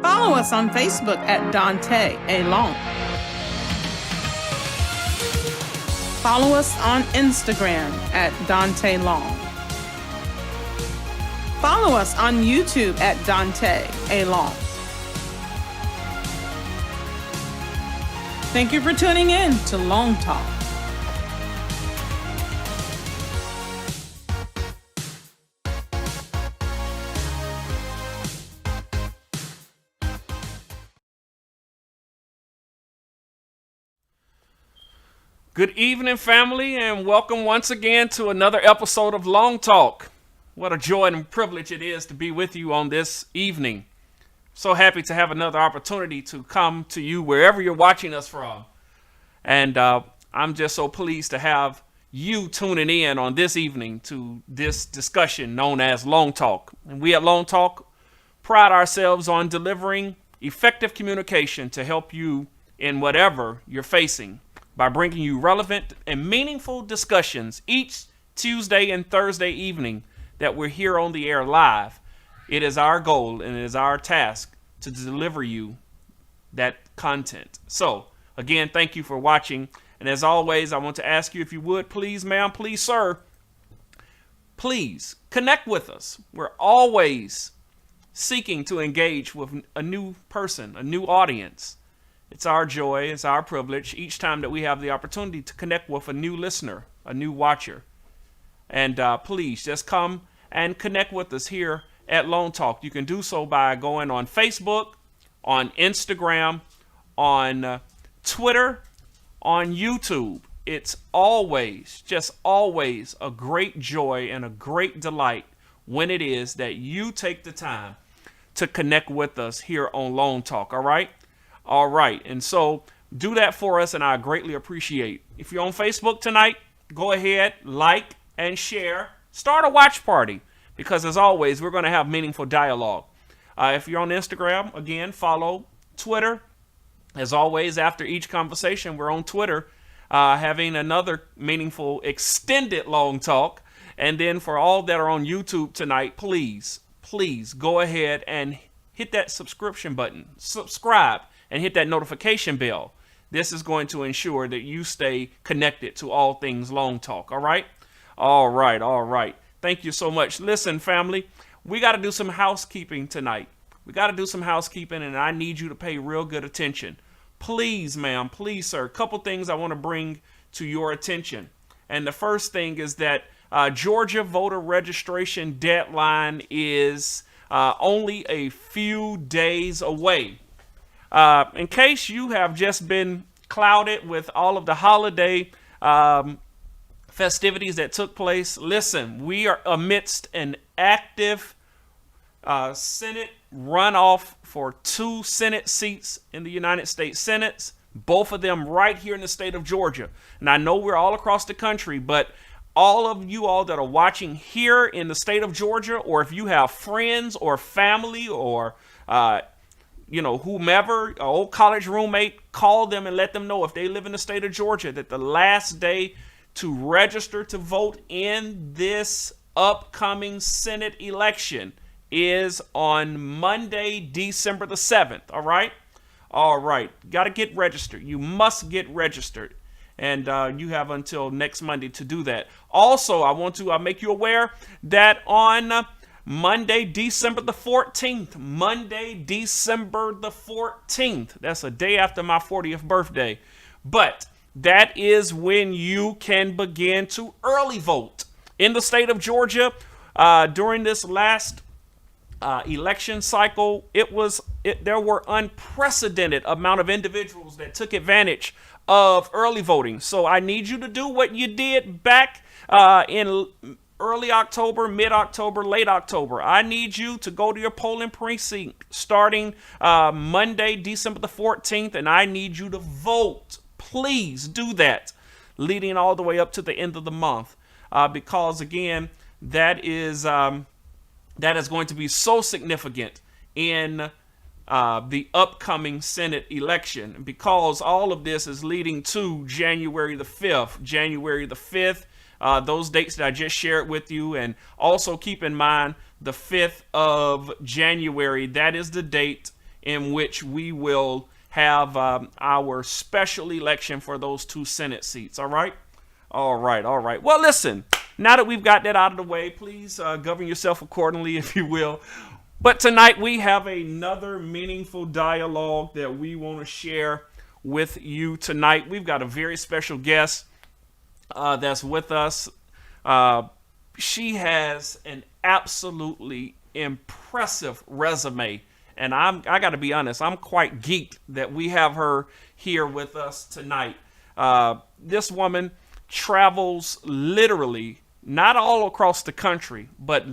Follow us on Facebook at Daunta Alone. Follow us on Instagram at Daunta Long. Follow us on YouTube at Daunta Alone. Thank you for tuning in to Long Talk. Good evening, family, and welcome once again to another episode of Long Talk. What a joy and privilege it is to be with you on this evening. So happy to have another opportunity to come to you wherever you're watching us from. And I'm just so pleased to have you tuning in on this evening to this discussion known as Long Talk. And we at Long Talk pride ourselves on delivering effective communication to help you in whatever you're facing, by bringing you relevant and meaningful discussions each Tuesday and Thursday evening that we're here on the air live. It is our goal and it is our task to deliver you that content. So, again, thank you for watching. And as always, I want to ask you if you would, please, ma'am, please, sir, please connect with us. We're always seeking to engage with a new person, a new audience. It's our joy, it's our privilege each time that we have the opportunity to connect with a new listener, a new watcher. And please just come and connect with us here at Long Talk. You can do so by going on Facebook, on Instagram, on Twitter, on YouTube. It's always, just always a great joy and a great delight when it is that you take the time to connect with us here on Long Talk, all right? All right, and so do that for us, and I greatly appreciate. If you're on Facebook tonight, go ahead, like and share. Start a watch party, because as always, we're going to have meaningful dialogue. If you're on Instagram, again, follow Twitter. As always, after each conversation, we're on Twitter having another meaningful, extended long talk. And then for all that are on YouTube tonight, please go ahead and hit that subscription button. Subscribe. And hit that notification bell. This is going to ensure that you stay connected to all things Long Talk. All right? All right. Thank you so much. Listen, family, we got to do some housekeeping tonight. And I need you to pay real good attention. Please, ma'am, please, sir, a couple things I want to bring to your attention. And the first thing is that Georgia voter registration deadline is only a few days away. In case you have just been clouded with all of the holiday festivities that took place, listen, we are amidst an active Senate runoff for 2 Senate seats in the United States Senate, both of them right here in the state of Georgia. And I know we're all across the country, but all of you all that are watching here in the state of Georgia, or if you have friends or family or whomever, an old college roommate, call them and let them know if they live in the state of Georgia that the last day to register to vote in this upcoming Senate election is on Monday, December the 7th. All right. Got to get registered. You must get registered. And you have until next Monday to do that. Also, I want to make you aware that on Monday, December the 14th. That's a day after my 40th birthday. But that is when you can begin to early vote. In the state of Georgia, during this last election cycle, there were unprecedented amount of individuals that took advantage of early voting. So I need you to do what you did back in early October, mid-October, late October. I need you to go to your polling precinct starting Monday, December the 14th, and I need you to vote. Please do that, leading all the way up to the end of the month, because again, that is going to be so significant in the upcoming Senate election, because all of this is leading to January the 5th. January the 5th, those dates that I just shared with you, and also keep in mind the 5th of January. That is the date in which we will have our special election for those 2 Senate seats. All right? All right, all right. Well, listen, now that we've got that out of the way, please govern yourself accordingly, if you will. But tonight we have another meaningful dialogue that we want to share with you tonight. We've got a very special guest that's with us. She has an absolutely impressive resume. And I got to be honest, I'm quite geeked that we have her here with us tonight. This woman travels literally not all across the country, but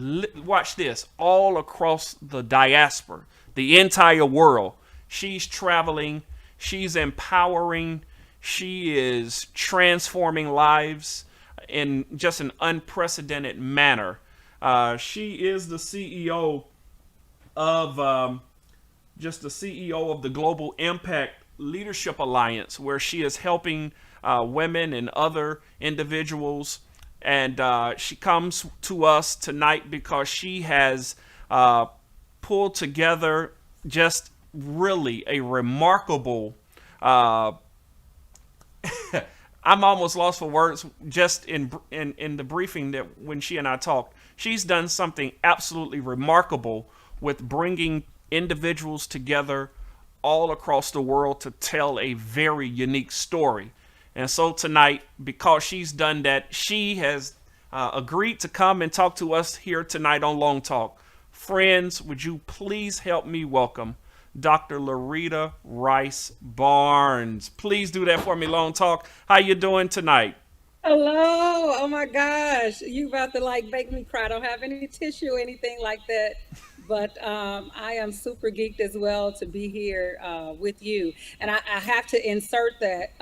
watch this, all across the diaspora, the entire world. She's traveling, she's empowering, she is transforming lives in just an unprecedented manner. She is the CEO of the Global Impact Leadership Alliance, where she is helping women and other individuals. And she comes to us tonight because she has pulled together just really a remarkable, I'm almost lost for words just in the briefing that when she and I talked. She's done something absolutely remarkable with bringing individuals together all across the world to tell a very unique story. And so tonight, because she's done that, she has agreed to come and talk to us here tonight on Long Talk. Friends, would you please help me welcome Dr. Larita Rice Barnes. Please do that for me, Long Talk. How you doing tonight? Hello. Oh my gosh. You about to like make me cry. I don't have any tissue or anything like that. But I am super geeked as well to be here with you. And I have to insert that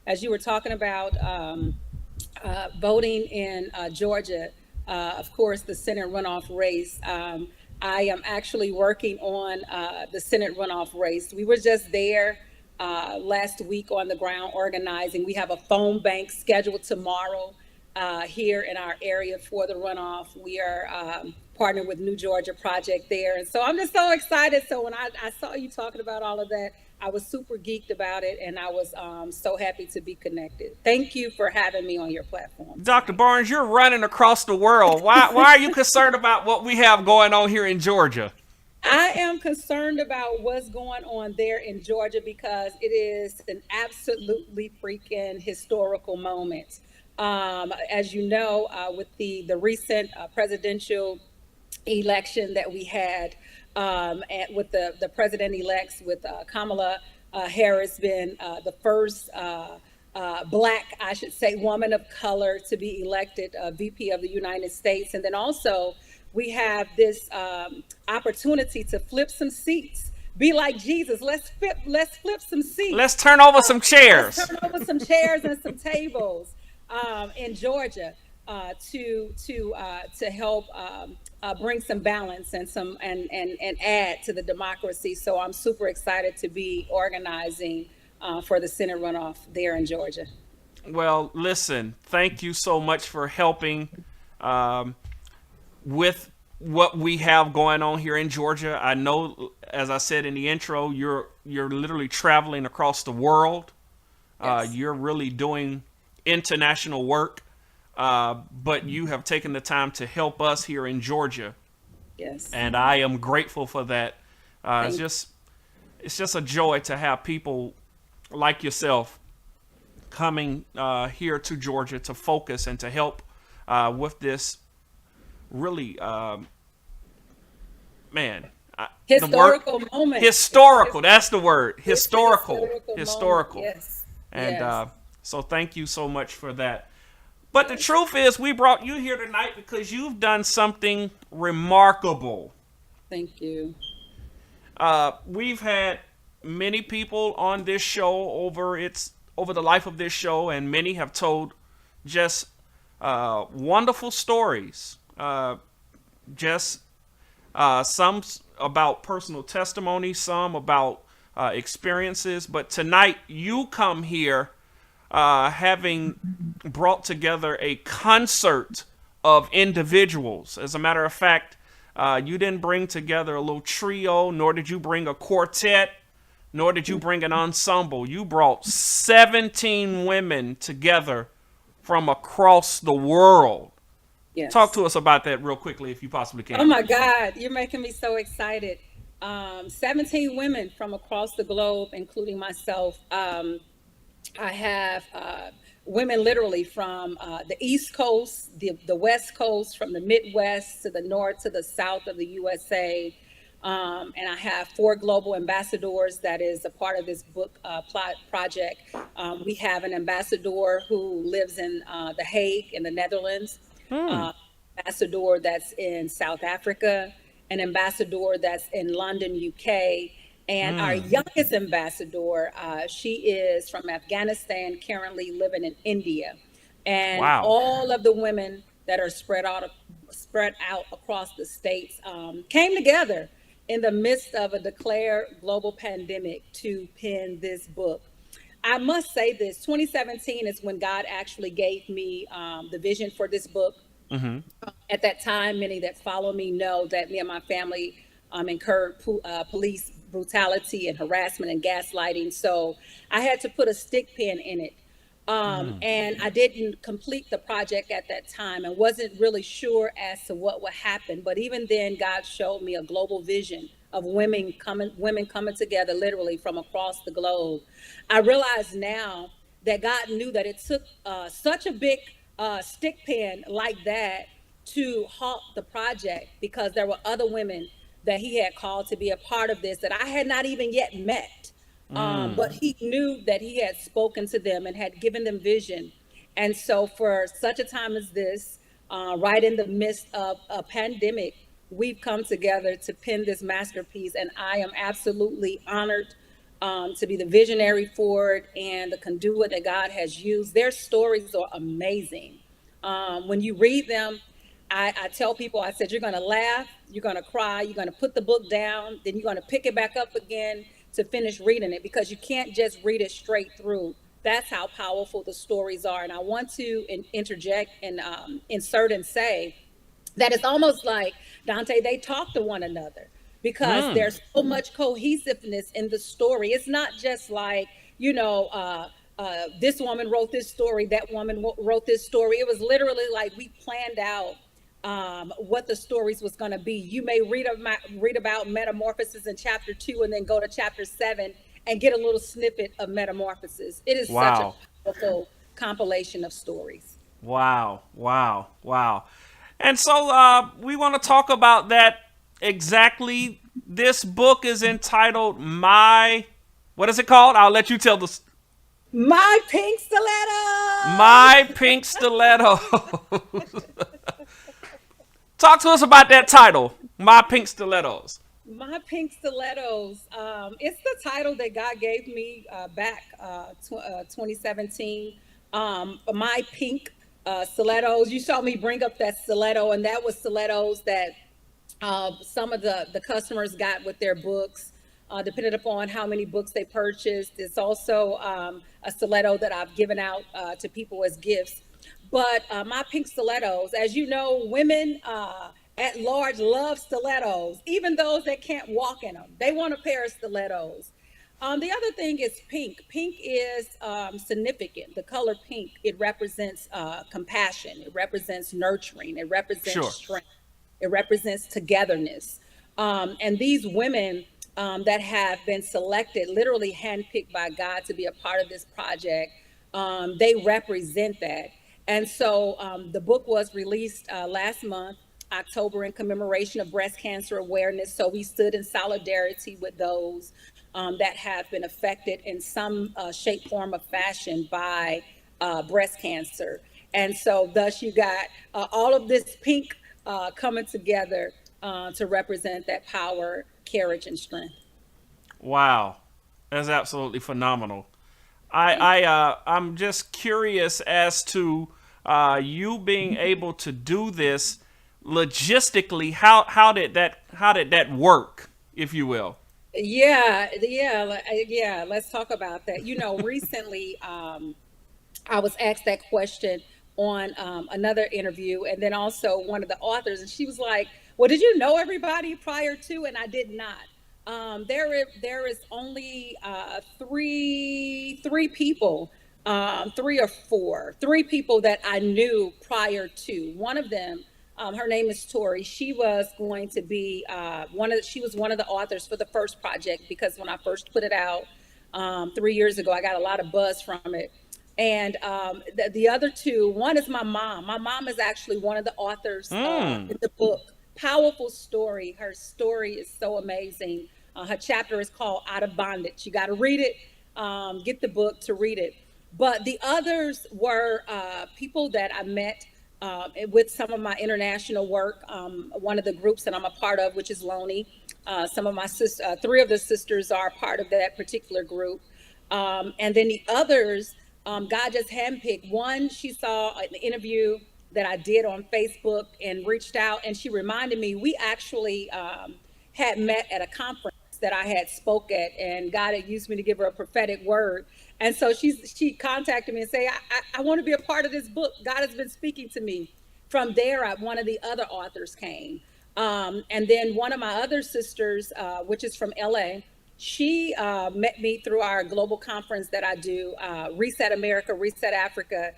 as you were talking about voting in Georgia, of course, the Senate runoff race. I am actually working on the Senate runoff race. We were just there last week on the ground organizing. We have a phone bank scheduled tomorrow here in our area for the runoff. We are partnered with New Georgia Project there. And so I'm just so excited. So when I saw you talking about all of that, I was super geeked about it, and I was so happy to be connected. Thank you for having me on your platform. Dr. Barnes, you're running across the world. Why are you concerned about what we have going on here in Georgia? I am concerned about what's going on there in Georgia because it is an absolutely freaking historical moment. As you know, with the recent presidential election that we had, and with the president-elects, with Kamala Harris being the first Black, I should say, woman of color to be elected VP of the United States. And then also we have this opportunity to flip some seats. Be like Jesus. Let's flip some seats. Let's turn over some chairs. Let's turn over some chairs and some tables in Georgia to help bring some balance and add to the democracy. So I'm super excited to be organizing for the Senate runoff there in Georgia. Well, listen, thank you so much for helping with what we have going on here in Georgia. I know, as I said in the intro, you're literally traveling across the world. Yes. You're really doing international work, but you have taken the time to help us here in Georgia. Yes. And I am grateful for that. It's just a joy to have people like yourself coming here to Georgia to focus and to help with this really, historical moment. Historical, that's the word. Historical. Moment. Yes. And yes. So thank you so much for that. But the truth is, we brought you here tonight because you've done something remarkable. Thank you. We've had many people on this show over the life of this show, and many have told just wonderful stories. Just some about personal testimony, some about experiences. But tonight, you come here having brought together a concert of individuals. As a matter of fact, you didn't bring together a little trio, nor did you bring a quartet, nor did you bring an ensemble. You brought 17 women together from across the world. Talk Yes. to us about that real quickly, if you possibly Oh can. my God, you're making me so excited. 17 women from across the globe, including myself. I have women literally from the East Coast, the West Coast, from the Midwest to the North to the South of the USA. And I have four global ambassadors that is a part of this book project. We have an ambassador who lives in The Hague in the Netherlands, uh, ambassador that's in South Africa, an ambassador that's in London, UK, and our youngest ambassador, she is from Afghanistan, currently living in India. And Wow. all of the women that are spread out across the states came together in the midst of a declared global pandemic to pen this book. I must say this: 2017 is when God actually gave me the vision for this book. At that time, many that follow me know that me and my family incurred police brutality and harassment and gaslighting. So I had to put a stick pin in it. And I didn't complete the project at that time and wasn't really sure as to what would happen. But even then, God showed me a global vision of women coming together literally from across the globe. I realize now that God knew that it took such a big stick pin like that to halt the project because there were other women that he had called to be a part of this that I had not even yet met. But he knew that he had spoken to them and had given them vision. And so, for such a time as this, right in the midst of a pandemic, we've come together to pen this masterpiece. And I am absolutely honored to be the visionary for it and the conduit that God has used. Their stories are amazing. When you read them, I tell people, I said, you're going to laugh, you're going to cry, you're going to put the book down, then you're going to pick it back up again to finish reading it because you can't just read it straight through. That's how powerful the stories are. And I want to interject and insert and say that it's almost like Dante, they talk to one another because there's so much cohesiveness in the story. It's not just like, you know, this woman wrote this story, that woman wrote this story. It was literally like we planned out what the stories was going to be. You may read about metamorphosis in chapter 2 and then go to chapter 7 and get a little snippet of metamorphosis. It is such a Wow. powerful compilation of stories. Wow. Wow. Wow. And so we want to talk about that exactly. This book is entitled My. What is it called? I'll let you tell the. My pink stilettos. My Pink Stiletto. Talk to us about that title, My Pink Stilettos. My pink stilettos. It's the title that God gave me back 2017. My pink stilettos. You saw me bring up that stiletto, and that was stilettos that some of the customers got with their books, depending upon how many books they purchased. It's also a stiletto that I've given out to people as gifts. But my pink stilettos, as you know, women at large love stilettos, even those that can't walk in them. They want a pair of stilettos. The other thing is pink. Pink is significant. The color pink, it represents compassion, it represents nurturing, it represents Sure. strength, it represents togetherness. And these women that have been selected, literally handpicked by God to be a part of this project, they represent that. And so the book was released last month, October, in commemoration of breast cancer awareness. So we stood in solidarity with those that have been affected in some shape, form, or fashion by breast cancer. And so thus you got all of this pink coming together to represent that power, courage, and strength. Wow, that's absolutely phenomenal. Thank I'm just curious as to you being able to do this logistically. How did that work, if you will? Yeah. Let's talk about that. Recently, I was asked that question on another interview, and then also one of the authors, and she was like, "Well, did you know everybody prior to?" And I did not. There is only three people, three or four, three people that I knew prior to. One of them, her name is Tori. She was going to be she was one of the authors for the first project, because when I first put it out 3 years ago, I got a lot of buzz from it. And the other two, one is my mom. My mom is actually one of the authors Mm. in the book. Powerful story. Her story is so amazing. Her chapter is called Out of Bondage. You got to read it, get the book to read it. But the others were people that I met with some of my international work. One of the groups that I'm a part of, which is Loney. Some of my three of the sisters are part of that particular group. And then the others, God just handpicked. One, she saw an interview that I did on Facebook and reached out, and she reminded me we actually had met at a conference that I had spoke at, and God had used me to give her a prophetic word. And so she contacted me and say, I want to be a part of this book. God has been speaking to me. From there, one of the other authors came. And then one of my other sisters, which is from LA, she met me through our global conference that I do, Reset America, Reset Africa,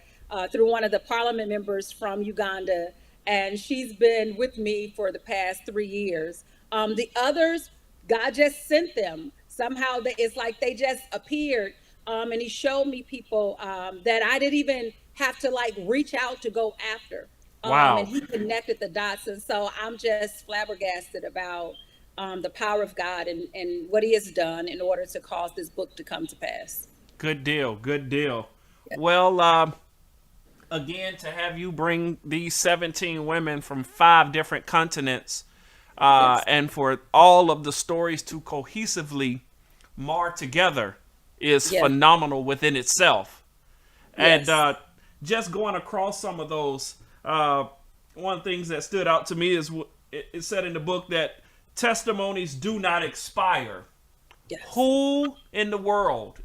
through one of the parliament members from Uganda. And she's been with me for the past 3 years. The others, God just sent them. Somehow it's like they just appeared. And he showed me people that I didn't even have to like reach out to go after. And Wow. he connected the dots. And so I'm just flabbergasted about the power of God and what he has done in order to cause this book to come to pass. Good deal. Good deal. Well, again, to have you bring these 17 women from 5 different continents, Yes. and for all of the stories to cohesively mar together is Yes. phenomenal within itself. And Yes. just going across some of those, one of the things that stood out to me is it said in the book that testimonies do not expire. Yes. Who in the world,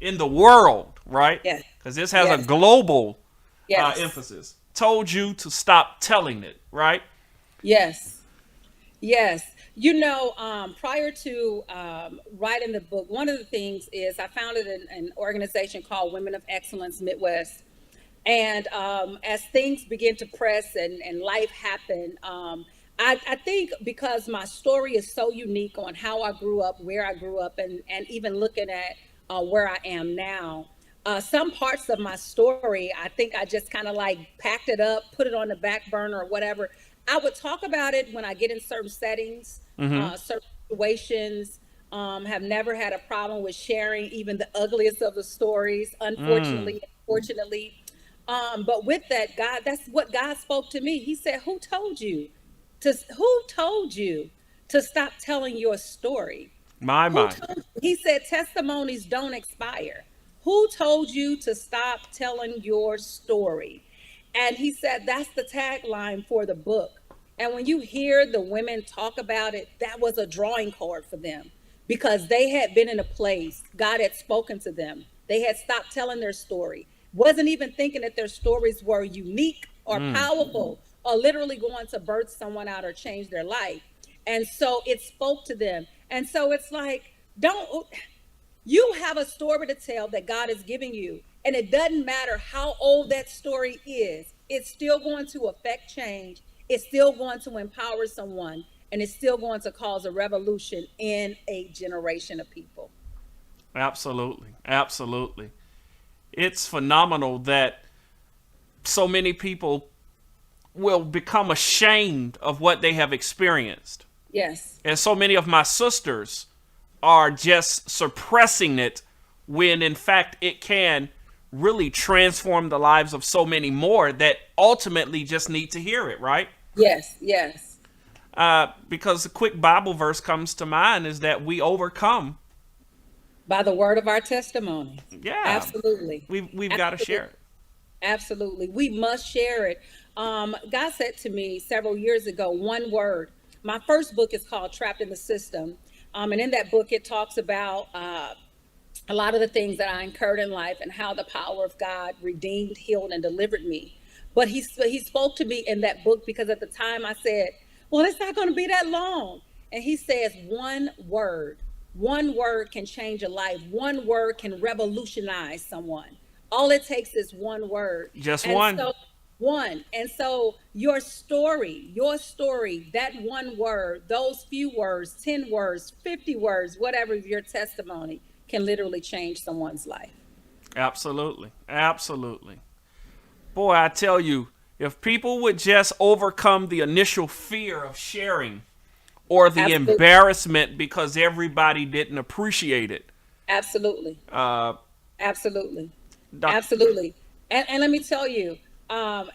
right? Yes. Because this has a Yes. global Yes. emphasis, told you to stop telling it, right? Yes. Yes. Prior to writing the book, one of the things is I founded an organization called Women of Excellence Midwest. And as things begin to press and life happen, I think because my story is so unique on how I grew up, where I grew up, and even looking at where I am now, some parts of my story, I think I just kind of like packed it up, put it on the back burner or whatever. I would talk about it when I get in certain settings, Mm-hmm. certain situations. Have never had a problem with sharing even the ugliest of the stories, Mm. unfortunately, fortunately. But with that, God, that's what God spoke to me. He said, who told you to stop telling your story? My, Who my. told you? He said testimonies don't expire. Who told you to stop telling your story? And he said that's the tagline for the book. And when you hear the women talk about it, that was a drawing card for them because they had been in a place, God had spoken to them. They had stopped telling their story, wasn't even thinking that their stories were unique or Mm. powerful or literally going to birth someone out or change their life. And so it spoke to them. And so it's like, don't you have a story to tell that God is giving you. And it doesn't matter how old that story is, it's still going to affect change. It's still going to empower someone. And it's still going to cause a revolution in a generation of people. Absolutely. Absolutely. It's phenomenal that so many people will become ashamed of what they have experienced. Yes. And so many of my sisters are just suppressing it when in fact it can really transform the lives of so many more that ultimately just need to hear it, right? Yes, yes. Because a quick Bible verse comes to mind is that we overcome. By the word of our testimony. Yeah, Absolutely. we've got to share Absolutely. it. Absolutely. We must share it. God said to me several years ago, one word. My first book is called Trapped in the System. And in that book, it talks about a lot of the things that I incurred in life and how the power of God redeemed, healed, and delivered me. But he spoke to me in that book because at the time I said, "Well, it's not going to be that long." And he says, one word can change a life. One word can revolutionize someone. All it takes is one word. Just And one. so your story, that one word, those few words, 10 words, 50 words, whatever your testimony can literally change someone's life. Absolutely. Absolutely. Boy, I tell you, if people would just overcome the initial fear of sharing or the Absolutely. embarrassment because everybody didn't appreciate it. Absolutely. Uh, Absolutely. doc, Absolutely. And let me tell you, um,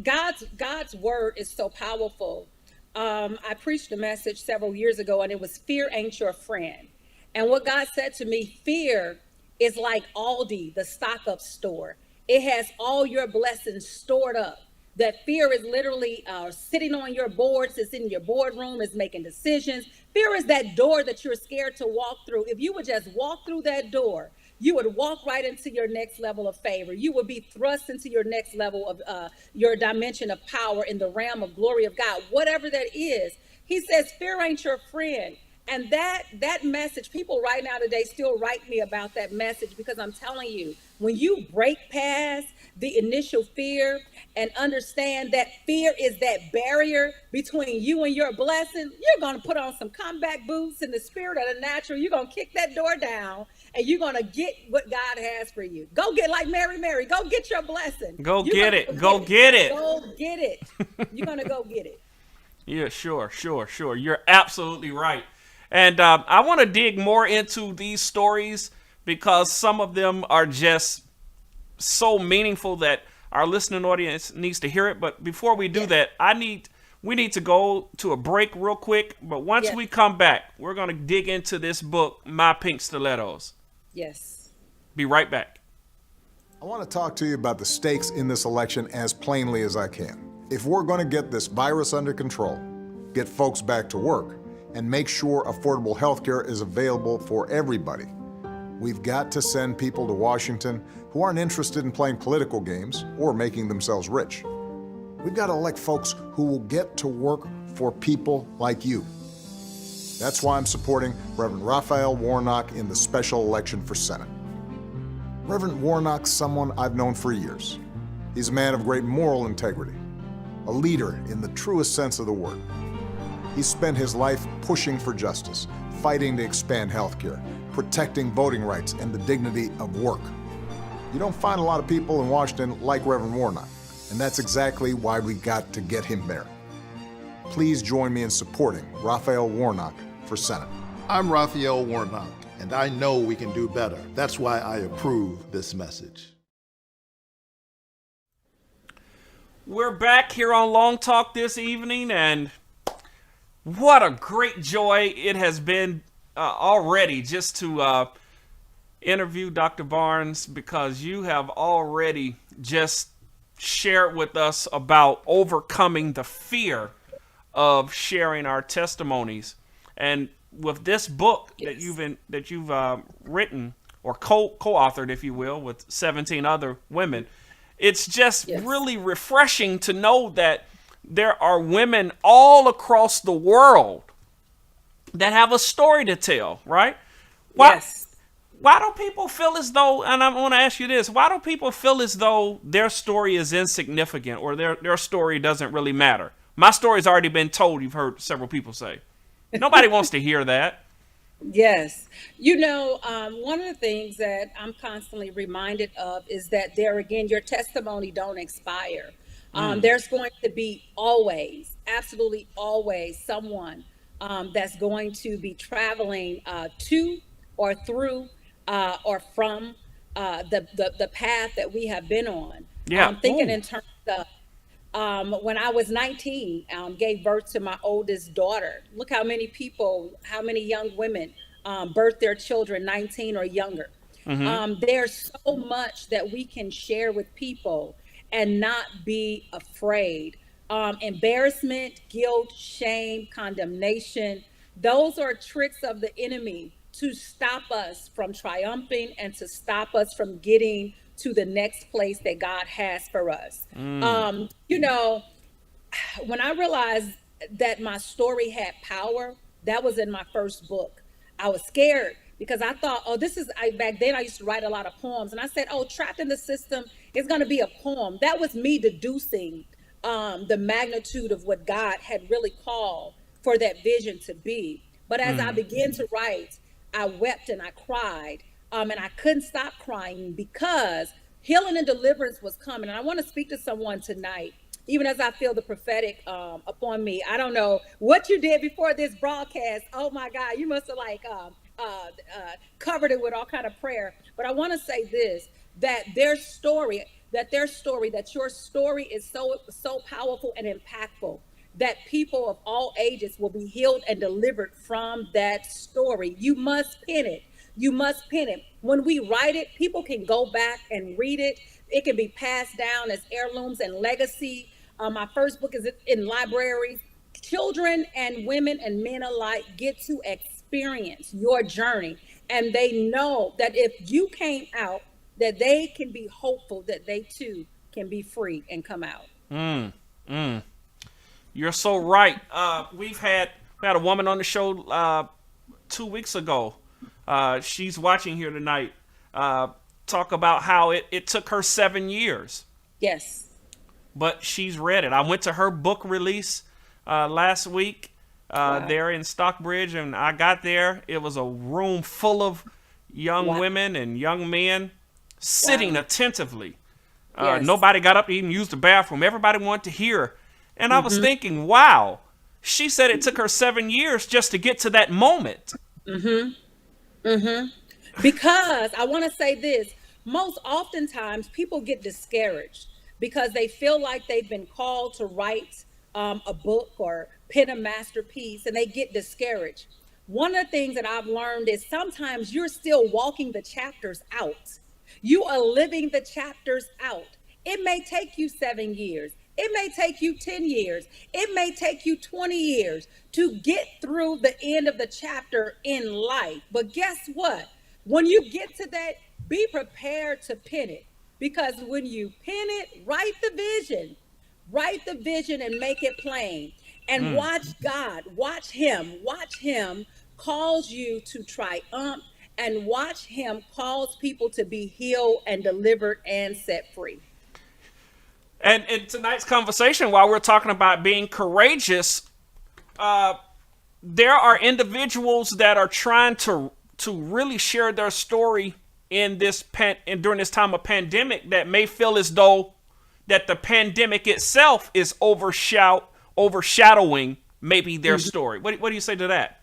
God's word is so powerful. I preached a message several years ago, and it was "Fear ain't your friend." And what God said to me, fear is like Aldi, the stock up store. It has all your blessings stored up. That fear is literally sitting on your boards, it's in your boardroom, it's making decisions. Fear is that door that you're scared to walk through. If you would just walk through that door, you would walk right into your next level of favor. You would be thrust into your next level of your dimension of power in the realm of glory of God, whatever that is. He says, fear ain't your friend. And that message, people right now today still write me about that message because I'm telling you, when you break past the initial fear and understand that fear is that barrier between you and your blessing, you're going to put on some combat boots in the spirit of the natural. You're going to kick that door down and you're going to get what God has for you. Go get like Mary, go get your blessing. go You're get going to it. go Go get it. get it. Go get it. You're going to go get it. Yeah, sure. You're absolutely right. And I want to dig more into these stories because some of them are just so meaningful that our listening audience needs to hear it. But before we do Yes. that, we need to go to a break real quick. But once Yes. we come back, we're going to dig into this book, My Pink Stilettos. Yes. Be right back. I want to talk to you about the stakes in this election as plainly as I can. If we're going to get this virus under control, get folks back to work, and make sure affordable health care is available for everybody, we've got to send people to Washington who aren't interested in playing political games or making themselves rich. We've got to elect folks who will get to work for people like you. That's why I'm supporting Reverend Raphael Warnock in the special election for Senate. Reverend Warnock's someone I've known for years. He's a man of great moral integrity, a leader in the truest sense of the word. He's spent his life pushing for justice, fighting to expand healthcare, protecting voting rights and the dignity of work. You don't find a lot of people in Washington like Reverend Warnock, and that's exactly why we got to get him there. Please join me in supporting Raphael Warnock for Senate. I'm Raphael Warnock, and I know we can do better. That's why I approve this message. We're back here on Long Talk this evening, and what a great joy it has been already just to interview Dr. Barnes, because you have already just shared with us about overcoming the fear of sharing our testimonies. And with this book that you've written or co-authored, if you will, with 17 other women, it's just really refreshing to know that there are women all across the world that have a story to tell, right? Why do people feel as though, and I want to ask you this, why do people feel as though their story is insignificant or their story doesn't really matter? My story's already been told, you've heard several people say. Nobody wants to hear that. Yes. One of the things that I'm constantly reminded of is that there again, your testimony don't expire. There's going to be always, absolutely always someone that's going to be traveling to or through or from the path that we have been on. Yeah. Thinking Ooh. in terms of when I was 19, gave birth to my oldest daughter. Look how many people, how many young women birth their children 19 or younger. There's so much that we can share with people and not be afraid. Embarrassment, guilt, shame, condemnation, those are tricks of the enemy to stop us from triumphing and to stop us from getting to the next place that God has for us. You know, when I realized that my story had power, that was in my first book. I was scared because I thought, oh, this is, back then I used to write a lot of poems. And I said, oh, Trapped in the System is going to be a poem. That was me deducing the magnitude of what God had really called for that vision to be. But as I began to write, I wept and I cried. And I couldn't stop crying because healing and deliverance was coming. And I want to speak to someone tonight, even as I feel the prophetic upon me. I don't know what you did before this broadcast. Oh my God, you must have like covered it with all kind of prayer. But I want to say this: that your story is so powerful and impactful that people of all ages will be healed and delivered from that story. You must pin it. You must pin it. When we write it, people can go back and read it. It can be passed down as heirlooms and legacy. My first book is in libraries. Children and women and men alike get to experience your journey. And they know that if you came out, that they can be hopeful that they too can be free and come out. You're so right. We had a woman on the show 2 weeks ago. She's watching here tonight. Talk about how it took her 7 years, Yes. but she's read it. I went to her book release last week Wow. there in Stockbridge, and I got there. It was a room full of young Wow. women and young men sitting Wow. attentively. Yes. Nobody got up to even use the bathroom. Everybody wanted to hear. And I was thinking, wow, she said it took her 7 years just to get to that moment. Because I want to say this, most oftentimes people get discouraged because they feel like they've been called to write a book or pen a masterpiece, and they get discouraged. One of the things that I've learned is sometimes you're still walking the chapters out. You are living the chapters out. It may take you 7 years. It may take you 10 years. It may take you 20 years to get through the end of the chapter in life. But guess what? When you get to that, be prepared to pin it. Because when you pin it, write the vision and make it plain. And watch God, watch Him cause you to triumph, and watch Him cause people to be healed and delivered and set free. And in tonight's conversation, while we're talking about being courageous, there are individuals that are trying to really share their story in during this time of pandemic that may feel as though that the pandemic itself is overshadowing maybe their story. What do you say to that?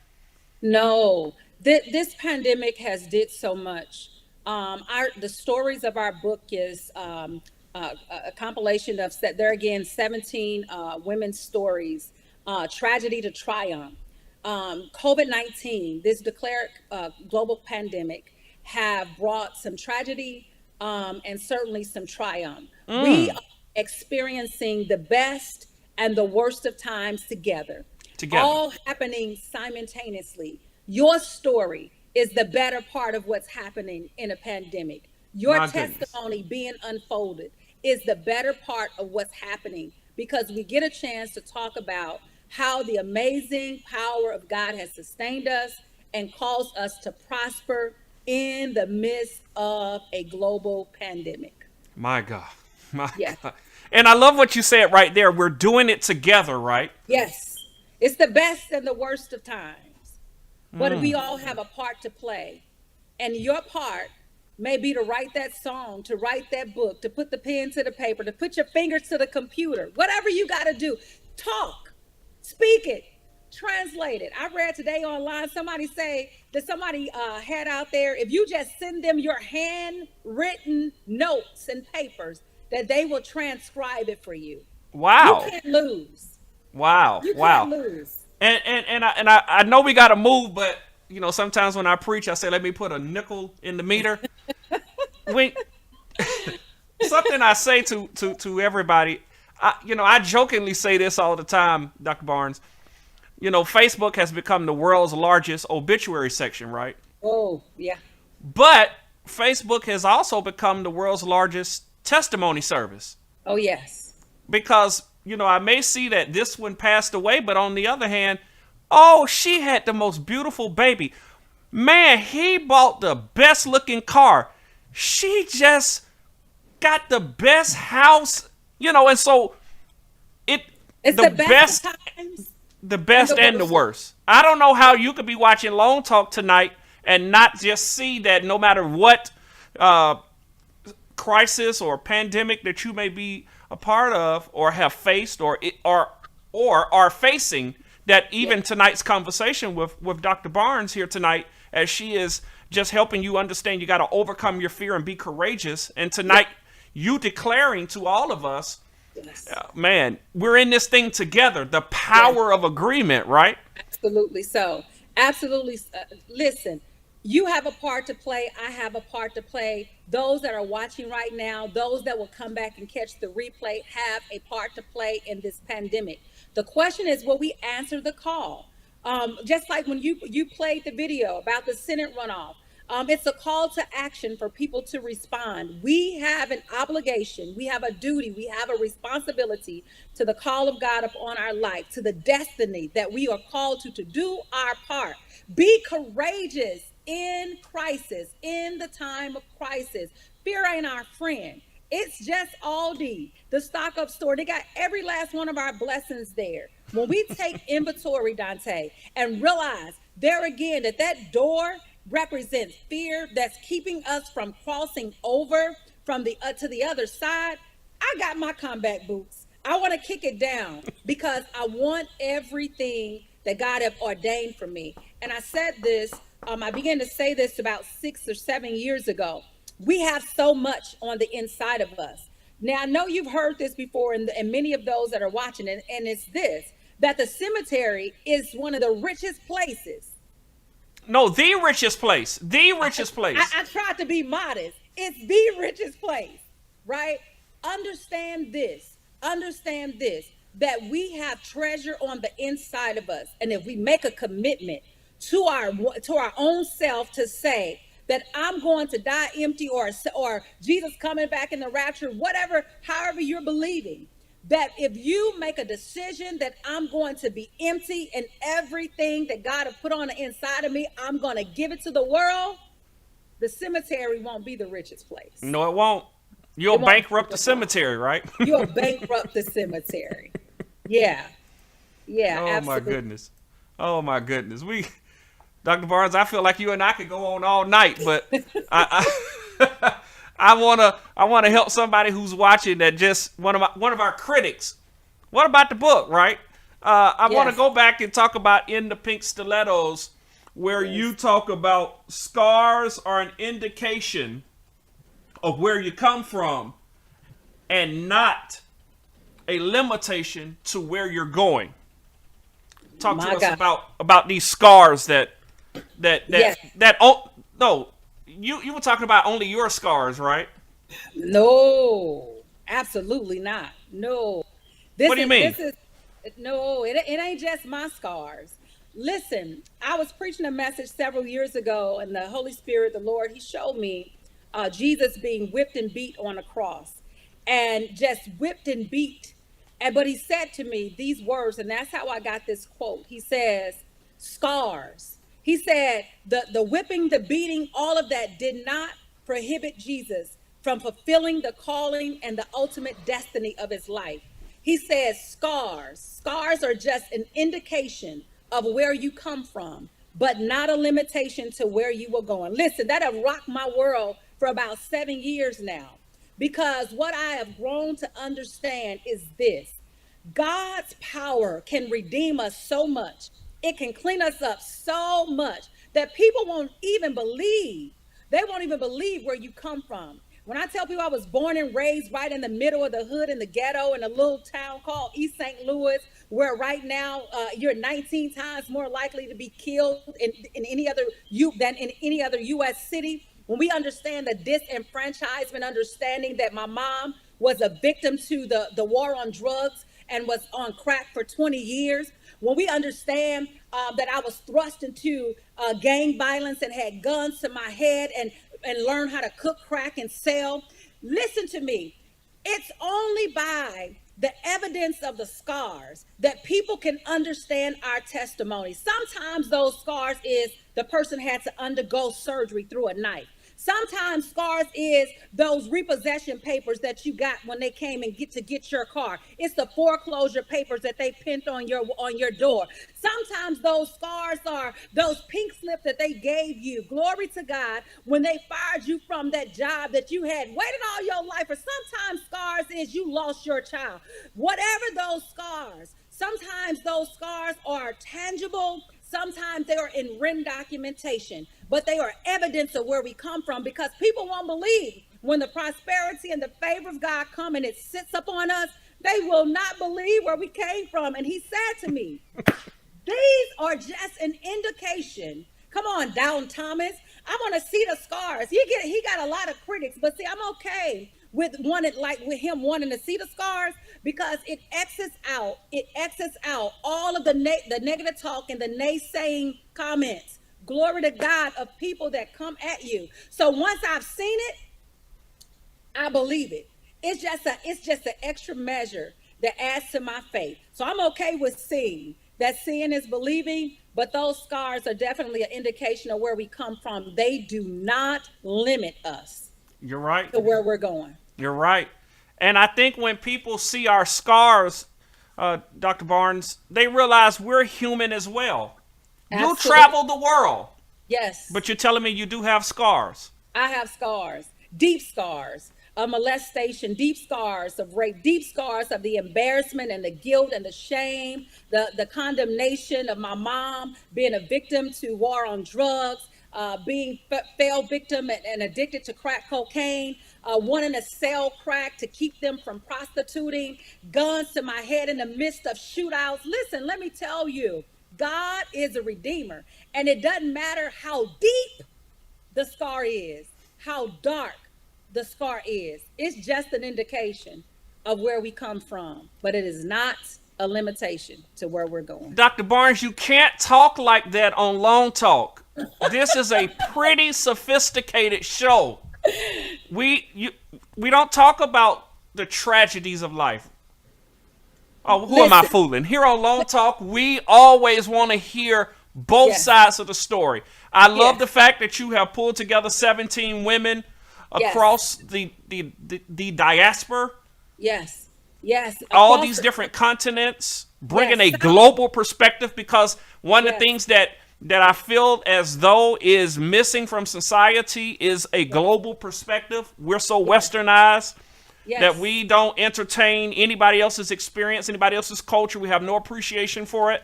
No, this pandemic has did so much. The stories of our book is a compilation of there again 17 women's stories, tragedy to triumph. COVID-19, this declared global pandemic, have brought some tragedy and certainly some triumph. We are experiencing the best and the worst of times together, all happening simultaneously. Your story is the better part of what's happening in a pandemic. Your My goodness. testimony being unfolded is the better part of what's happening, because we get a chance to talk about how the amazing power of God has sustained us and caused us to prosper in the midst of a global pandemic. My God. My Yes. God. And I love what you said right there. We're doing it together, right? Yes. It's the best and the worst of times. But we all have a part to play. And your part may be to write that song, to write that book, to put the pen to the paper, to put your fingers to the computer, whatever you got to do. Talk, speak it, translate it. I read today online, somebody say that somebody had out there, if you just send them your handwritten notes and papers, that they will transcribe it for you. You Wow. can't lose. Wow. You can't Wow. lose. And I know we got to move, but sometimes when I preach, I say, let me put a nickel in the meter. When something I say to everybody, I jokingly say this all the time, Dr. Barnes. Facebook has become the world's largest obituary section, right? Oh, yeah. But Facebook has also become the world's largest testimony service. Oh, yes. Because, I may see that this one passed away, but on the other hand, oh, she had the most beautiful baby. Man, he bought the best looking car. She just got the best house, and so It's the the best of times. the best and the worst. I don't know how you could be watching Long Talk tonight and not just see that no matter what crisis or pandemic that you may be a part of or have faced or are facing, that even tonight's conversation with Dr. Barnes here tonight, as she is just helping you understand you got to overcome your fear and be courageous. And tonight, you declaring to all of us, man, we're in this thing together. The power of agreement, right? Absolutely so. Absolutely. Listen, you have a part to play. I have a part to play. Those that are watching right now, those that will come back and catch the replay, have a part to play in this pandemic. The question is, will we answer the call? Just like when you played the video about the Senate runoff, it's a call to action for people to respond. We have an obligation, we have a duty, we have a responsibility to the call of God upon our life, to the destiny that we are called to do our part. Be courageous in crisis, in the time of crisis. Fear ain't our friend. It's just Aldi, the stock up store. They got every last one of our blessings there. When we take inventory, Daunta, and realize there again that door represents fear that's keeping us from crossing over from the to the other side, I got my combat boots. I want to kick it down because I want everything that God have ordained for me. And I said this, I began to say this about 6 or 7 years ago. We have so much on the inside of us. Now, I know you've heard this before, and many of those that are watching, and it's this, that the cemetery is one of the richest places. No, the richest place. The richest place. I tried to be modest. It's the richest place, right? Understand this, that we have treasure on the inside of us. And if we make a commitment to our own self to say that I'm going to die empty, or Jesus coming back in the rapture, whatever, however you're believing, that if you make a decision that I'm going to be empty and everything that God has put on the inside of me, I'm going to give it to the world, the cemetery won't be the richest place. No, it won't. You'll bankrupt the cemetery, right? You'll bankrupt the cemetery. Yeah. Yeah. Oh, absolutely. my goodness. Oh, my goodness. Dr. Barnes, I feel like you and I could go on all night, but I wanna help somebody who's watching that just one of our critics. What about the book, right? I want to go back and talk about In the Pink Stilettos, where you talk about scars are an indication of where you come from and not a limitation to where you're going. Talk to us about these scars that no, you were talking about only your scars, right? No, absolutely not. No. What do you mean? It ain't just my scars. Listen, I was preaching a message several years ago, and the Holy Spirit, the Lord, he showed me Jesus being whipped and beat on a cross, and just whipped and beat. But he said to me these words, and that's how I got this quote. He says, scars. He said the whipping, the beating, all of that did not prohibit Jesus from fulfilling the calling and the ultimate destiny of his life. He says scars. Scars are just an indication of where you come from, but not a limitation to where you were going. Listen, that have rocked my world for about 7 years now, because what I have grown to understand is this, God's power can redeem us so much. It can clean us up so much that people won't even believe. They won't even believe where you come from. When I tell people I was born and raised right in the middle of the hood in the ghetto in a little town called East St. Louis, where right now you're 19 times more likely to be killed in any other than in any other U.S. city. When we understand the disenfranchisement, understanding that my mom was a victim to the war on drugs and was on crack for 20 years, when we understand that I was thrust into gang violence and had guns to my head and learned how to cook crack and sell, listen to me. It's only by the evidence of the scars that people can understand our testimony. Sometimes those scars is the person had to undergo surgery through a knife. Sometimes scars is those repossession papers that you got when they came and get your car. It's the foreclosure papers that they pinned on your door. Sometimes those scars are those pink slips that they gave you. Glory to God, when they fired you from that job that you had waited all your life. Or sometimes scars is you lost your child. Whatever those scars, sometimes those scars are tangible. Sometimes they are in written documentation, but they are evidence of where we come from, because people won't believe when the prosperity and the favor of God come and it sits upon us. They will not believe where we came from. And he said to me, these are just an indication. Come on, Thomas. I want to see the scars. He got a lot of critics, but see, I'm okay with him wanting to see the scars, because it exits out all of the negative talk and the naysaying comments. Glory to God, of people that come at you. So once I've seen it, I believe it. It's just an extra measure that adds to my faith. So I'm okay with seeing. That seeing is believing, but those scars are definitely an indication of where we come from. They do not limit us. You're right. To where we're going. You're right. And I think when people see our scars, Dr. Barnes, they realize we're human as well. Absolutely. You travel the world. Yes. But you're telling me you do have scars. I have scars, deep scars of molestation, deep scars of rape, deep scars of the embarrassment and the guilt and the shame, the condemnation of my mom being a victim to war on drugs, being fell victim and addicted to crack cocaine, wanting to sell crack to keep them from prostituting, guns to my head in the midst of shootouts. Listen, let me tell you, God is a redeemer, and it doesn't matter how deep the scar is, how dark the scar is. It's just an indication of where we come from, but it is not a limitation to where we're going. Dr. Barnes, you can't talk like that on Long Talk. This is a pretty sophisticated show. We don't talk about the tragedies of life. Oh, who am I fooling? Here on Long Talk, we always want to hear both sides of the story. I love the fact that you have pulled together 17 women across the diaspora. Yes. All these different continents, bringing a global perspective, because one of the things that I feel as though is missing from society is a global perspective. We're so westernized that we don't entertain anybody else's experience, anybody else's culture. We have no appreciation for it.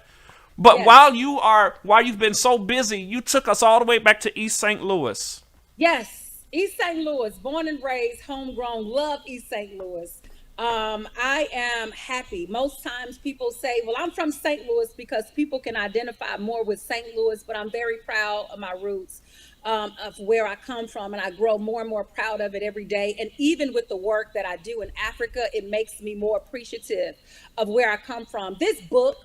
But while you've been so busy, you took us all the way back to East St. Louis. Yes, East St. Louis, born and raised, homegrown, love East St. Louis. I am happy. Most times people say, well, I'm from St. Louis, because people can identify more with St. Louis, but I'm very proud of my roots, of where I come from, and I grow more and more proud of it every day. And even with the work that I do in Africa, it makes me more appreciative of where I come from. This book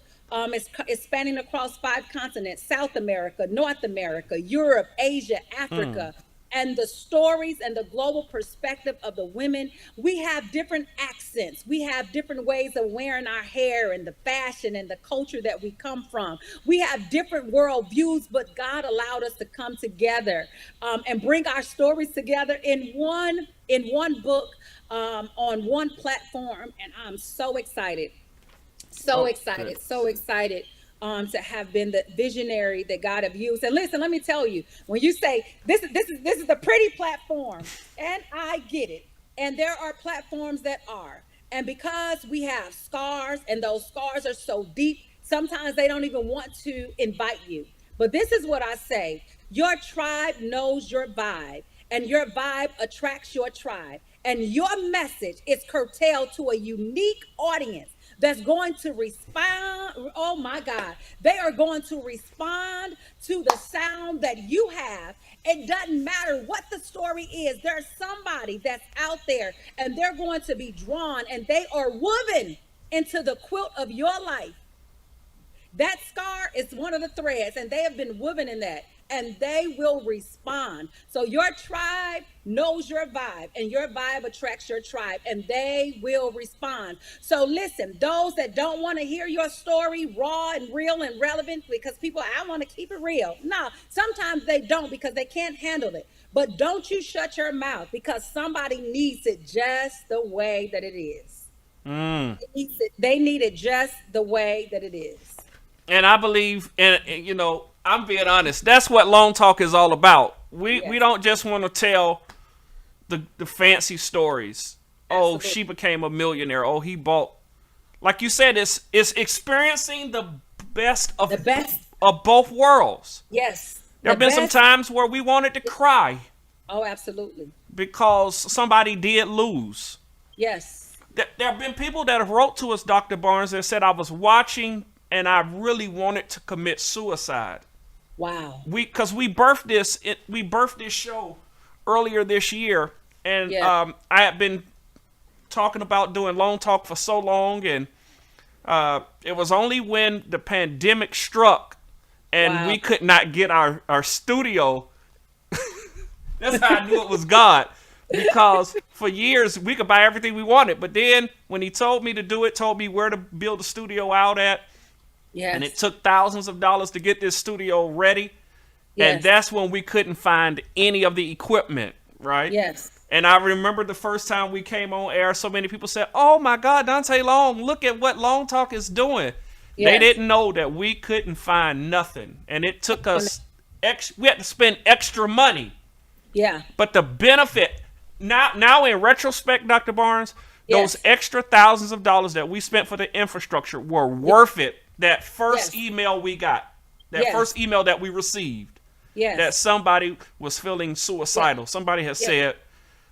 is spanning across 5 continents: South America, North America, Europe, Asia, Africa. And the stories and the global perspective of the women. We have different accents. We have different ways of wearing our hair and the fashion and the culture that we come from. We have different worldviews, but God allowed us to come together and bring our stories together in one book, on one platform. And I'm so excited. So excited to have been the visionary that God have used. And listen, let me tell you, when you say this is a pretty platform, and I get it, and there are platforms that are, And because we have scars and those scars are so deep, sometimes they don't even want to invite you. But this is what I say: your tribe knows your vibe, and your vibe attracts your tribe. And your message is curtailed to a unique audience that's going to respond. Oh my God. They are going to respond to the sound that you have. It doesn't matter what the story is. There's somebody that's out there and they're going to be drawn and they are woven into the quilt of your life. That scar is one of the threads, and they have been woven in that, and they will respond. So your tribe knows your vibe, and your vibe attracts your tribe, and they will respond. So listen, those that don't want to hear your story raw and real and relevant, because people, I want to keep it real. No, sometimes they don't because they can't handle it. But don't you shut your mouth, because somebody needs it just the way that it is. They need it just the way that it is. And I believe, and you know, I'm being honest, that's what Long Talk is all about. We don't just want to tell the fancy stories. Absolutely. Oh, she became a millionaire. Oh, he bought. Like you said, it's experiencing the best of both worlds. Yes. There have been some times where we wanted to cry. Oh, absolutely. Because somebody did lose. Yes. There have been people that have wrote to us, Dr. Barnes, that said, I was watching and I really wanted to commit suicide. Wow. Because we birthed this show earlier this year, and I had been talking about doing Long Talk for so long, and it was only when the pandemic struck and we could not get our studio. That's how I knew it was God. Because for years we could buy everything we wanted, but then when he told me to do it, told me where to build the studio out at. Yes. And it took thousands of dollars to get this studio ready. Yes. And that's when we couldn't find any of the equipment, right? Yes. And I remember the first time we came on air, so many people said, oh my God, Daunta Long, look at what Long Talk is doing. Yes. They didn't know that we couldn't find nothing. And it took us, we had to spend extra money. Yeah. But the benefit, now in retrospect, Dr. Barnes, those extra thousands of dollars that we spent for the infrastructure were worth it. That first email we got, first email that we received, that somebody was feeling suicidal. Somebody has said,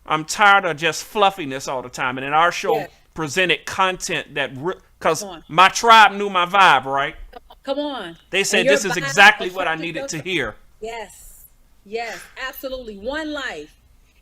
I'm tired of just fluffiness all the time. And in our show presented content that, because my tribe knew my vibe, right? Come on. They said this is exactly what I needed to hear. Yes. Yes, absolutely. One life.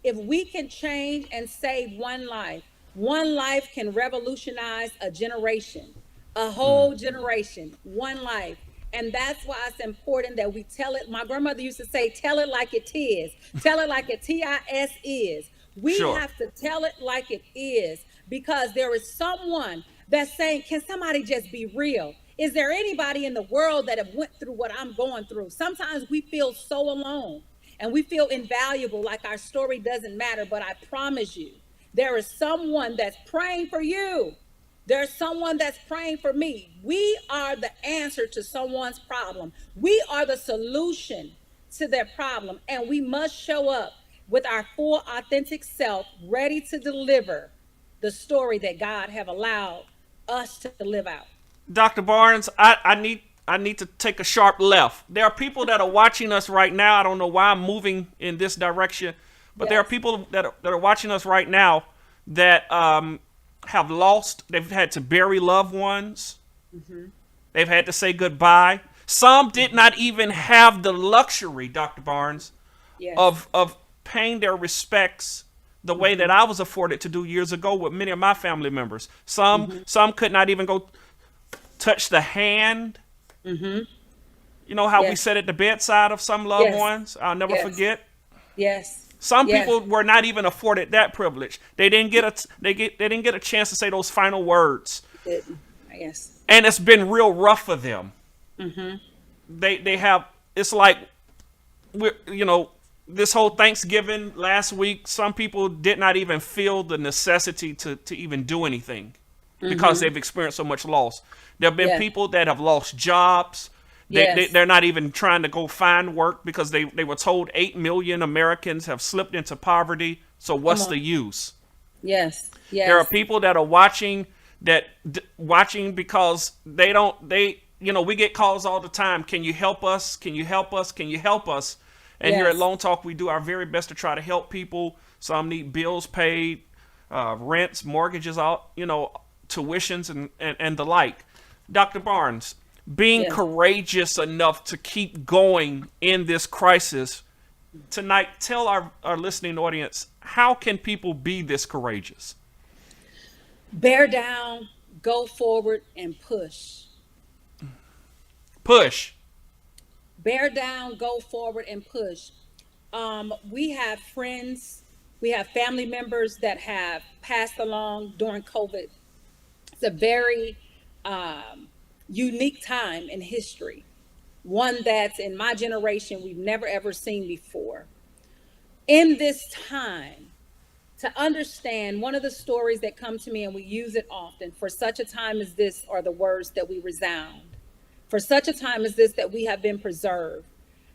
If we can change and save one life can revolutionize a generation. A whole generation, one life. And that's why it's important that we tell it. My grandmother used to say, tell it like it is. Tell it like it TIS is. We have to tell it like it is, because there is someone that's saying, can somebody just be real? Is there anybody in the world that have went through what I'm going through? Sometimes we feel so alone and we feel invaluable, like our story doesn't matter. But I promise you, there is someone that's praying for you. There's someone that's praying for me. We are the answer to someone's problem. We are the solution to their problem. And we must show up with our full, authentic self, ready to deliver the story that God have allowed us to live out. Dr. Barnes, I need to take a sharp left. There are people that are watching us right now. I don't know why I'm moving in this direction, but there are people that are watching us right now that have lost. They've had to bury loved ones. Mm-hmm. They've had to say goodbye. Some did not even have the luxury, Dr. Barnes, of paying their respects the way that I was afforded to do years ago with many of my family members. Some could not even go touch the hand. Mm-hmm. You know how we sat at the bedside of some loved ones? I'll never forget. Yes. Some people were not even afforded that privilege. They didn't get a chance to say those final words. Yes. And it's been real rough for them. Mm-hmm. They have, it's like, this whole Thanksgiving last week, some people did not even feel the necessity to even do anything because they've experienced so much loss. There have been people that have lost jobs. They're not even trying to go find work because they were told 8 million Americans have slipped into poverty. So what's the use? Yes. There are Yes. people that are watching watching because we get calls all the time. Can you help us? Can you help us? Can you help us? And here at Yes. Lone Talk, we do our very best to try to help people. Some need bills paid, rents, mortgages, all tuitions, and the like. Dr. Barnes, being Yes. courageous enough to keep going in this crisis tonight, tell our listening audience, how can people be this courageous? Bear down, go forward, and push. Push. Bear down, go forward, and push. We have friends, we have family members that have passed along during COVID. It's a very unique time in history, one that's in my generation we've never ever seen before. In this time, to understand, one of the stories that come to me, and we use it often, for such a time as this are the words that we resound. For such a time as this that we have been preserved,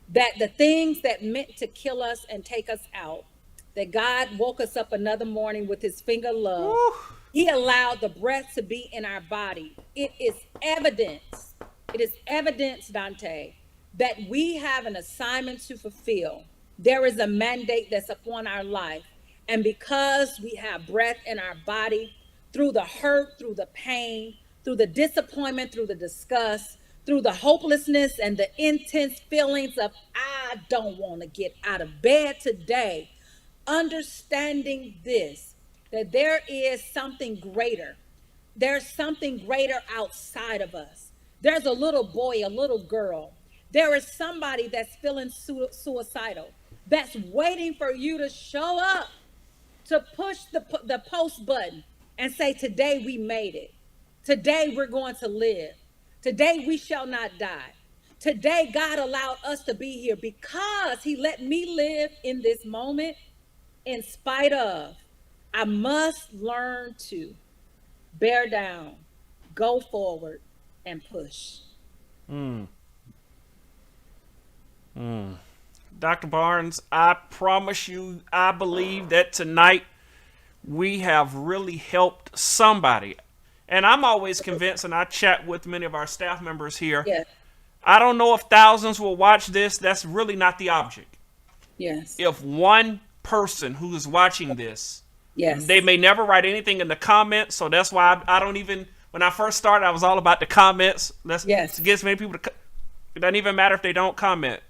that the things that meant to kill us and take us out, that God woke us up another morning with his finger of love. Woo. He allowed the breath to be in our body. It is evidence. It is evidence, Dante, that we have an assignment to fulfill. There is a mandate that's upon our life. And because we have breath in our body, through the hurt, through the pain, through the disappointment, through the disgust, through the hopelessness and the intense feelings of, I don't want to get out of bed today, understanding this, that there is something greater. There's something greater outside of us. There's a little boy, a little girl. There is somebody that's feeling suicidal, that's waiting for you to show up, to push the post button and say, today we made it. Today we're going to live. Today we shall not die. Today God allowed us to be here because he let me live in this moment in spite of. I must learn to bear down, go forward, and push. Dr. Barnes, I promise you, I believe that tonight we have really helped somebody. And I'm always convinced, and I chat with many of our staff members here, Yes. I don't know if thousands will watch this. That's really not the object. Yes. If one person who is watching this, Yes. they may never write anything in the comments, so that's why I don't even, when I first started, I was all about the comments. Let's get as many people to, it doesn't even matter if they don't comment.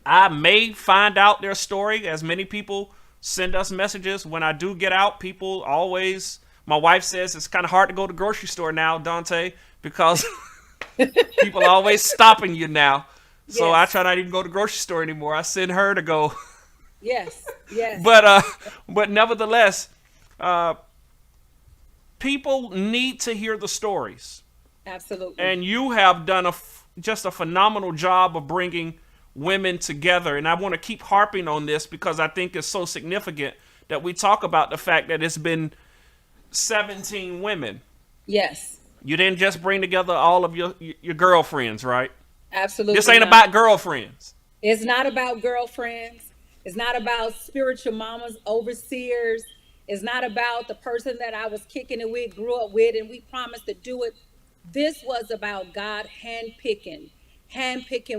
I may find out their story, as many people send us messages. When I do get out, people always, my wife says it's kind of hard to go to the grocery store now, Daunta, because people are always stopping you now. So Yes. I try not even go to the grocery store anymore. I send her to go. Yes. Yes. But nevertheless, people need to hear the stories. Absolutely. And you have done just a phenomenal job of bringing women together. And I want to keep harping on this because I think it's so significant that we talk about the fact that it's been 17 women. Yes. You didn't just bring together all of your girlfriends, right? Absolutely. This ain't not. about girlfriends. It's not about girlfriends. It's not about spiritual mamas, overseers. It's not about the person that I was kicking it with, grew up with, and we promised to do it. This was about God handpicking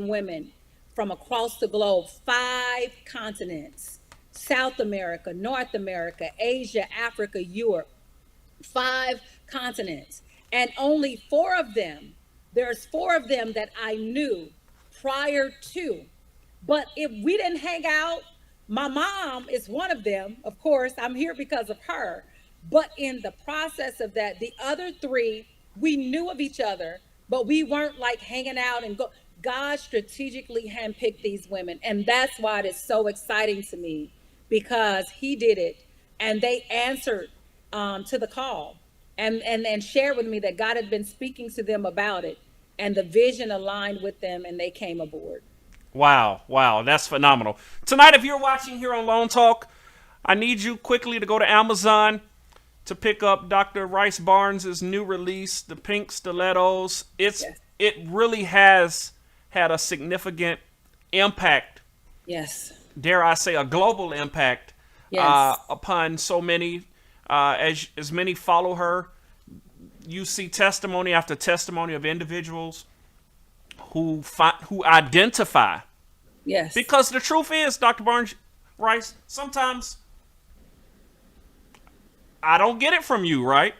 women from across the globe, 5 continents, South America, North America, Asia, Africa, Europe, 5 continents. And only 4 of them, there's 4 of them that I knew prior to. But if we didn't hang out, my mom is one of them. Of course, I'm here because of her. But in the process of that, the other 3, we knew of each other, but we weren't like hanging out and go. God strategically handpicked these women. And that's why it is so exciting to me, because he did it and they answered to the call and shared with me that God had been speaking to them about it, and the vision aligned with them and they came aboard. Wow, that's phenomenal. Tonight, if you're watching here on Lone Talk, I need you quickly to go to Amazon to pick up Dr. Rice Barnes' new release, The Pink Stilettos. It really has had a significant impact. Yes. Dare I say a global impact Yes. upon so many. as many follow her, you see testimony after testimony of individuals who identify. Yes. Because the truth is, Dr. Barnes Rice, sometimes I don't get it from you, right?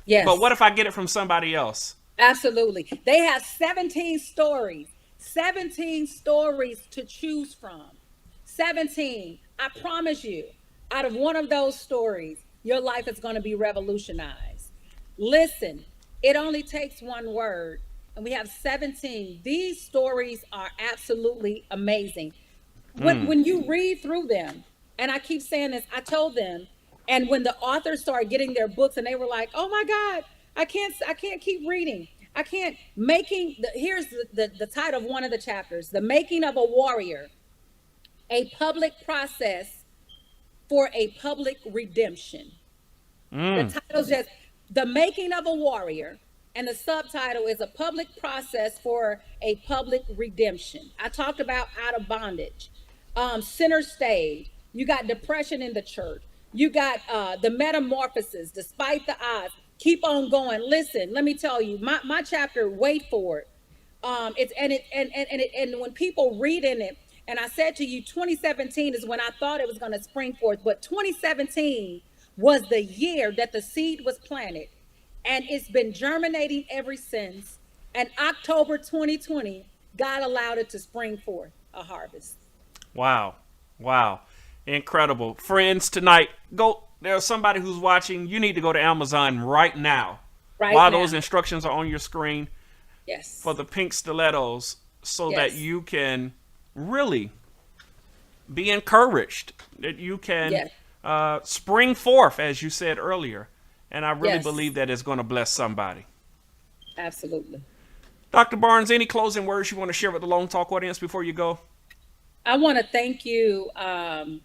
Yes. But what if I get it from somebody else? Absolutely. They have 17 stories, 17 stories to choose from. 17. I promise you, out of one of those stories, your life is going to be revolutionized. Listen, it only takes one word, and we have 17. These stories are absolutely amazing. When you read through them, and I keep saying this, I told them, and when the authors started getting their books and they were like, oh my God, I can't keep reading. I can't here's the title of one of the chapters, The Making of a Warrior, a public process for a public redemption. The title's just The Making of a Warrior, and the subtitle is A Public Process for a Public Redemption. I talked about out of bondage, center stage. You got depression in the church. You got the metamorphosis, despite the odds. Keep on going. Listen, let me tell you, my chapter, wait for it. And when people read in it, and I said to you, 2017 is when I thought it was going to spring forth, but 2017 was the year that the seed was planted, and it's been germinating ever since. And October 2020, God allowed it to spring forth a harvest. Wow. Wow. Incredible. Friends, tonight, there's somebody who's watching. You need to go to Amazon right now. While those instructions are on your screen. Yes. For the pink stilettos, so that you can really be encouraged, that you can spring forth, as you said earlier. And I really believe that it's going to bless somebody. Absolutely. Dr. Barnes, any closing words you want to share with the Long Talk audience before you go? I want to thank you. I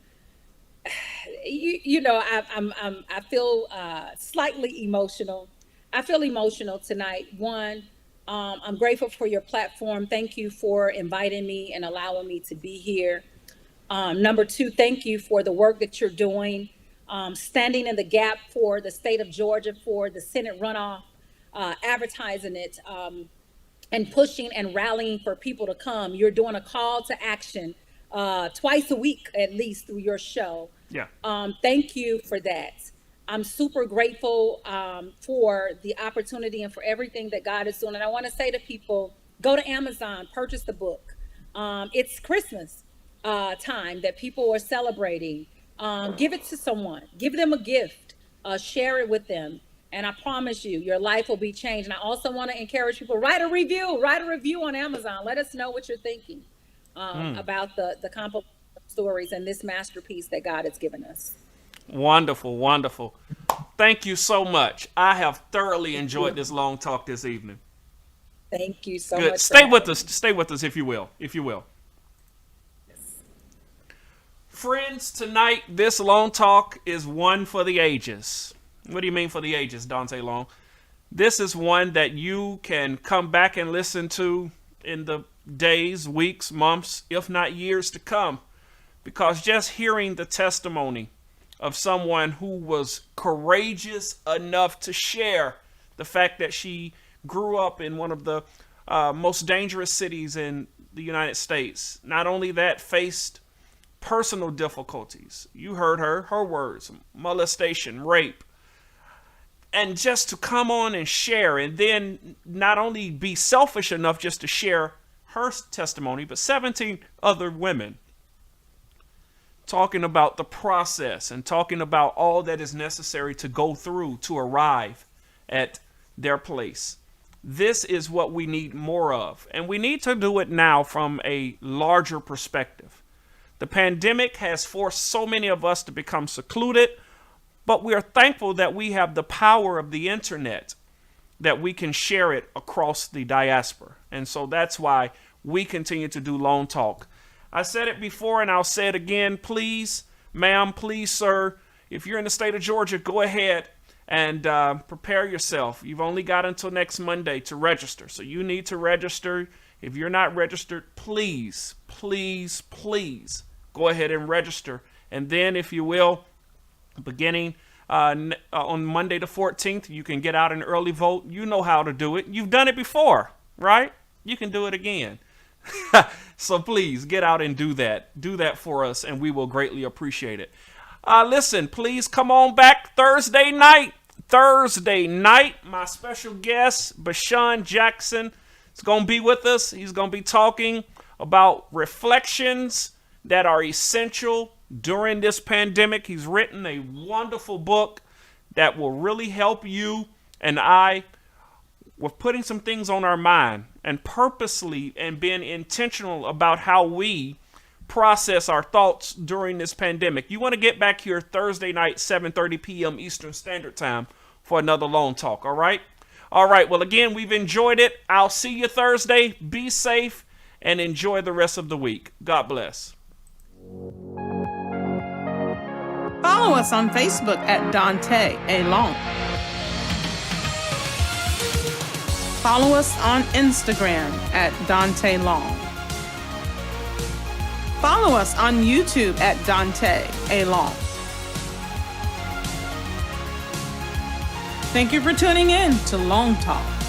feel slightly emotional. I feel emotional tonight. One, I'm grateful for your platform. Thank you for inviting me and allowing me to be here. Number two, thank you for the work that you're doing, standing in the gap for the state of Georgia for the Senate runoff, advertising it, and pushing and rallying for people to come. You're doing a call to action twice a week, at least, through your show. Yeah. Thank you for that. I'm super grateful for the opportunity and for everything that God is doing. And I want to say to people, go to Amazon, purchase the book. It's Christmas time that people are celebrating. Give it to someone. Give them a gift. Share it with them. And I promise you, your life will be changed. And I also want to encourage people, write a review on Amazon. Let us know what you're thinking about the compilation of stories and this masterpiece that God has given us. Wonderful, wonderful. Thank you so much. I have thoroughly enjoyed this long talk this evening. Thank you so Good. much. Stay with us. Stay with us, if you will. If you will. Yes. Friends, tonight, this long talk is one for the ages. What do you mean for the ages, Dante Long? This is one that you can come back and listen to in the days, weeks, months, if not years to come. Because just hearing the testimony of someone who was courageous enough to share the fact that she grew up in one of the most dangerous cities in the United States. Not only that, faced personal difficulties. You heard her words, molestation, rape. And just to come on and share, and then not only be selfish enough just to share her testimony, but 17 other women talking about the process and talking about all that is necessary to go through to arrive at their place. This is what we need more of, and we need to do it now from a larger perspective. The pandemic has forced so many of us to become secluded, but we are thankful that we have the power of the internet, that we can share it across the diaspora. And so that's why we continue to do Long Talk. I said it before and I'll say it again. Please, ma'am, please, sir, if you're in the state of Georgia, go ahead and prepare yourself. You've only got until next Monday to register. So you need to register. If you're not registered, please, please, please go ahead and register. And then, if you will, beginning on Monday the 14th. You can get out and early vote. You know how to do it. You've done it before, right? You can do it again. So please get out and do that. Do that for us, and we will greatly appreciate it. Listen, please come on back Thursday night. My special guest, Bashan Jackson, is going to be with us. He's going to be talking about reflections that are essential during this pandemic. He's written a wonderful book that will really help you and I with putting some things on our mind and purposely and being intentional about how we process our thoughts during this pandemic. You want to get back here Thursday night, 7:30 p.m. Eastern Standard Time for another Long Talk, all right? All right, well, again, we've enjoyed it. I'll see you Thursday. Be safe and enjoy the rest of the week. God bless. Follow us on Facebook at Daunta A. Long. Follow us on Instagram at Daunta Long. Follow us on YouTube at Daunta A. Long. Thank you for tuning in to Long Talk.